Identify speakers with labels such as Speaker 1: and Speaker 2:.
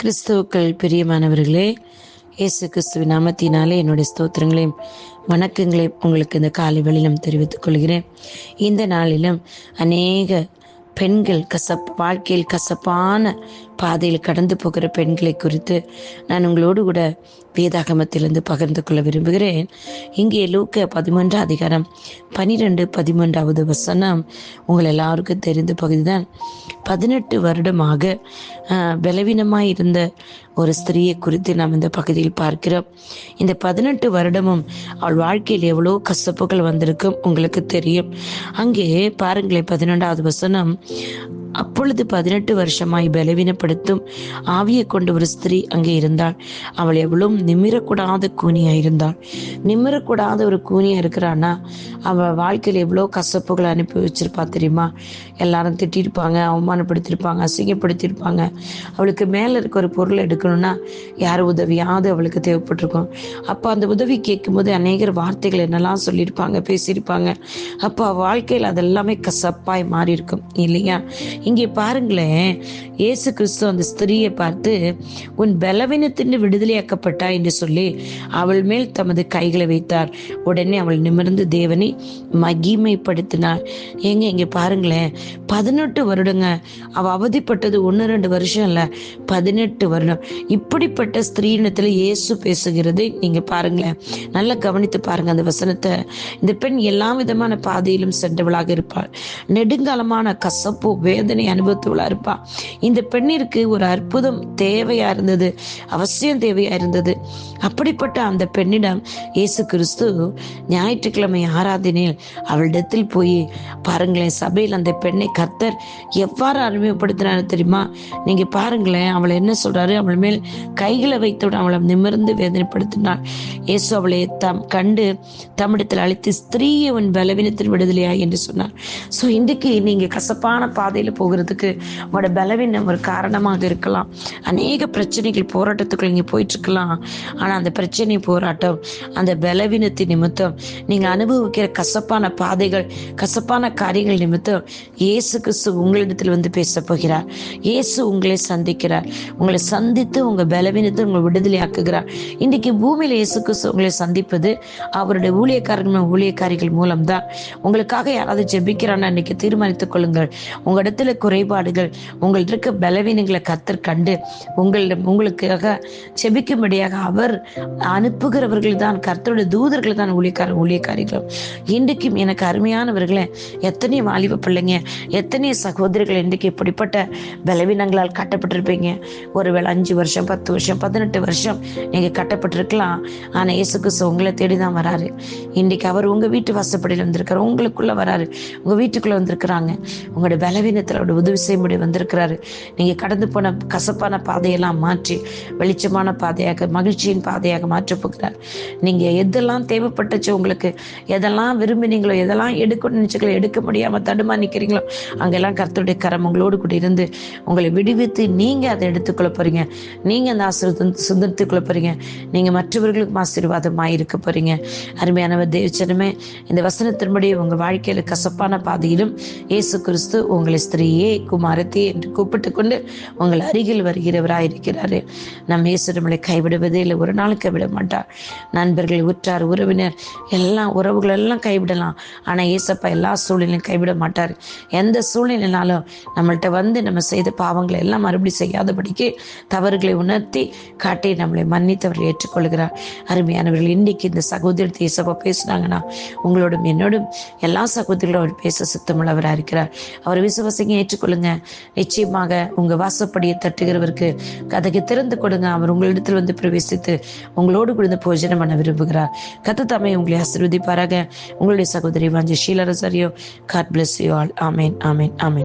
Speaker 1: கிறிஸ்துவுக்கள் பிரியமானவர்களே, இயேசு கிறிஸ்துவின் நாமத்தினாலே என்னுடைய ஸ்தோத்திரங்களையும் வணக்கங்களையும் உங்களுக்கு இந்த காலை வேளையிலும் தெரிவித்துக் கொள்கிறேன். இந்த நாளிலும் அநேக பெண்கள் வாழ்க்கையில் கசப்பான பாதையில் கடந்து போகிற பெண்களை குறித்து நான் உங்களோடு கூட வேதாகமத்திலிருந்து பகிர்ந்து கொள்ள விரும்புகிறேன். இங்கே லூக்கா 11 12-13 வசனம் உங்கள் எல்லாருக்கும் தெரிந்த பகுதிதான். 18 வருடமாக பலவீனமாய் இருந்த ஒரு ஸ்திரீயை குறித்து நாம் இந்த பகுதியில் பார்க்கிறோம். இந்த 18 வருடமும் அவள் வாழ்க்கையில் எவ்வளோ கசப்புகள் வந்திருக்கும் உங்களுக்கு தெரியும். அங்கே பாருங்களேன், 11வது வசனம், அப்பொழுது 18 வருஷமாய் பலவீனப்படுத்தும் ஆவியை கொண்ட ஒரு ஸ்திரீ அங்கே இருந்தாள். அவள் எவ்வளவு நிமிரக்கூடாத கூனியா இருந்தாள். நிமிரக்கூடாத ஒரு கூனியா இருக்கிறான்னா அவள் வாழ்க்கையில் எவ்வளோ கசப்புகளை அனுப்பி வச்சிருப்பா தெரியுமா? எல்லாரும் திட்டிருப்பாங்க, அவமானப்படுத்திருப்பாங்க, அசிங்கப்படுத்தியிருப்பாங்க. அவளுக்கு மேல இருக்க ஒரு பொருளை எடுக்கணும்னா யார் உதவியாவது அவளுக்கு தேவைப்பட்டிருக்கும். அப்போ அந்த உதவி கேட்கும்போது அநேகர் வார்த்தைகள் என்னெல்லாம் சொல்லியிருப்பாங்க, பேசியிருப்பாங்க. அப்போ வாழ்க்கையில் அதெல்லாமே கசப்பாய் மாறி இருக்கும் இல்லையா? இங்கே பாருங்களேன், இயேசு கிறிஸ்து அந்த ஸ்திரீயை பார்த்து, உன் பலவீனத்தின் விடுதலையாக்கப்பட்டா என்று சொல்லி அவள் மேல் தமது கைகளை வைத்தார். உடனே அவள் நிமிர்ந்து தேவனை மகிமைப்படுத்தினார். இங்கே பாருங்களேன், 18 வருடங்க அவ அவதிப்பட்டது. 1-2 வருஷம் இல்ல, 18 வருடம். இப்படிப்பட்ட ஸ்திரீனத்துல இயேசு பேசுகிறது நீங்க பாருங்களேன், நல்லா கவனித்து பாருங்க அந்த வசனத்தை. இந்த பெண் எல்லா விதமான பாதையிலும் சென்றவளாக இருப்பாள். நெடுங்காலமான கசப்பு வேதனை அனுபவத்துவளா இருப்பா. இந்த பெண்ணிற்கு ஒரு அற்புதம் தேவையா இருந்தது, அவசியம் தேவையா இருந்தது. அப்படிப்பட்ட அந்த பெண்ணிடம் இயேசு கிறிஸ்து ஞாயிற்றுக்கிழமை ஆராதனையில் அவளிடத்தில் போய் பாருங்களேன், சபையில் அந்த பெண்ணை கர்த்தர் எவ்வாறு அறிமுகப்படுத்தினாரு தெரியுமா? நீங்க பாருங்களேன், அவளை என்ன சொல்றாரு? அவள் மேல் கைகளை வைத்தோடு அவளை நிமிர்ந்து வேதனைப்படுத்தினாள். இயேசு அவளை கண்டு தம்மிடத்தில் அழைத்து, ஸ்திரீயை உன் பலவீனத்தின் விடுதலையா என்று சொன்னார். ஸோ இன்றைக்கு நீங்க கசப்பான பாதையில போகிறதுக்கு உங்களோட பலவீனம் ஒரு காரணமாக இருக்கலாம். அநேக பிரச்சனைகள், போராட்டத்துக்குள்ள நீங்க போயிட்டு இருக்கலாம். ஆனா அந்த பிரச்சனை, போராட்டம், அந்த பலவீனத்தின் நிமித்தம் நீங்க அனுபவிக்கிற கசப்பான பாதைகள், கசப்பான காரியங்கள் நிமித்தம் இயேசு கிறிஸ்து உங்களிடத்தில் வந்து பேச போகிறார். இயேசு உங்களை சந்திக்கிறார். உங்களை சந்தித்து உங்க பலவீனத்தை உங்களை விடுதலை ஆக்குகிறார். இன்றைக்கு பூமியில இயேசு கிறிஸ்து உங்களை சந்திப்பது அவருடைய ஊழியக்காரிகள் மூலம்தான். உங்களுக்காக யாராவது ஜெபிக்கிறான்னு இன்னைக்கு தீர்மானித்துக் கொள்ளுங்கள். உங்க இடத்துல குறைபாடுகள், உங்கள்ட்ட இருக்க பலவீனங்களை கர்த்தர் கண்டு உங்களுக்காக ஜெபிக்கும்படியாக அவர் அனுப்புகிறவர்கள் தான், கர்த்தருடைய தூதர்கள் தான் ஊழியக்காரிகள். இன்றைக்கும் எனக்கு அருமையானவர்களே, எத்தனை வாலிப பிள்ளைங்க, எத்தனை சகோதரிகள் இன்றைக்கு இப்படிப்பட்ட பலவீனங்களால் கட்டப்பட்டிருப்பீங்க. ஒருவேளை 5 வருஷம், 10 வருஷம், 18 வருஷம் நீங்க கட்டப்பட்டிருக்கலாம். ஆனா இயேசு கிறிஸ்து உங்களை தேடிதான் வராரு. இன்றைக்கு அவர் உங்க வீட்டு வாசப்படியில் வந்திருக்காரு, உங்களுக்குள்ள வராரு, உங்க வீட்டுக்குள்ள வந்திருக்கிறாங்க. உங்களோட பலவீனத்தில் அவருடைய உதவி செய்ய முடிய வந்திருக்கிறாரு. நீங்க கடந்து போன கசப்பான பாதையெல்லாம் மாற்றி வெளிச்சமான பாதையாக, மகிழ்ச்சியின் பாதையாக மாற்றப் போகிறார். நீங்க எதெல்லாம் தேவைப்பட்டுச்சோ, உங்களுக்கு எதெல்லாம் விரும்பினீங்களோ, எதெல்லாம் எடுக்கணும்னு நினைச்சுங்களோ, எடுக்க முடியாம தடுமா நிக்கிறீங்களோ, அங்கெல்லாம் கர்த்தருடைய கரம் உங்களோடு கூட இருந்து உங்களை விடுவித்து நீங்க அதை எடுத்துக்கொள்ள போறீங்க. நீங்க அந்த ஆசீர்வாதத்தை சுதந்திரத்துக்குள்ள போறீங்க. நீங்க மற்றவர்களுக்கு ஆசீர்வாதமாய் இருக்க போறீங்க. அருமையானவர் தேவச்சனமே, இந்த வசனத்தின்படி உங்க வாழ்க்கையில கசப்பான பாதையிலும் இயேசு கிறிஸ்து உங்களை ஸ்திரீயே, குமாரத்தே என்று கூப்பிட்டு கொண்டு உங்கள் அருகில் வருகிறவராய் இருக்கிறாரு. நம் இயேசு நம்மளை கைவிடுவதே இல்லை, ஒரு நாள் கைவிட மாட்டார். நண்பர்கள், உற்றார், உறவினர், எல்லாம் உறவுகள் எல்லாம் கைவிடலாம். ஆனா இயேசப்பா எல்லா சூழ்நிலையும் கைவிட மாட்டார். எந்த சூழ்நிலைனாலும் நம்மள்கிட்ட வந்து நம்ம செய்த பாவங்களை எல்லாம் மறுபடியும் செய்யாதபடிக்கு தவறுகளை உணர்த்தி காட்டி நம்மளை மன்னித்தவர்கள் ஏற்றுக்கொள்கிறார். அருமையானவர்கள், இன்னைக்கு இந்த சகோதரி இயேசப்பா பேசினாங்கன்னா உங்களோடும் என்னோடும் எல்லா சகோதரிகளும் அவர் பேச சுத்தமுள்ளவராக இருக்கிறார். அவர் விசுவாசிங்க, ஏற்றுக்கொள்ளுங்க. நிச்சயமாக உங்க வாசப்படியை தட்டுகிறவருக்கு கதைக்கு திறந்து கொடுங்க. அவர் உங்களிடத்தில் வந்து பிரவேசித்து உங்களோடு கூட போஜனம் பண்ண விரும்புகிறார். கர்த்தர் தாமே உங்களை ஆசீர்வதிப்பாராக. உங்களுடைய சகோதரி Vanchi Sheela Rosario. God bless you all. Amen. Amen. Amen.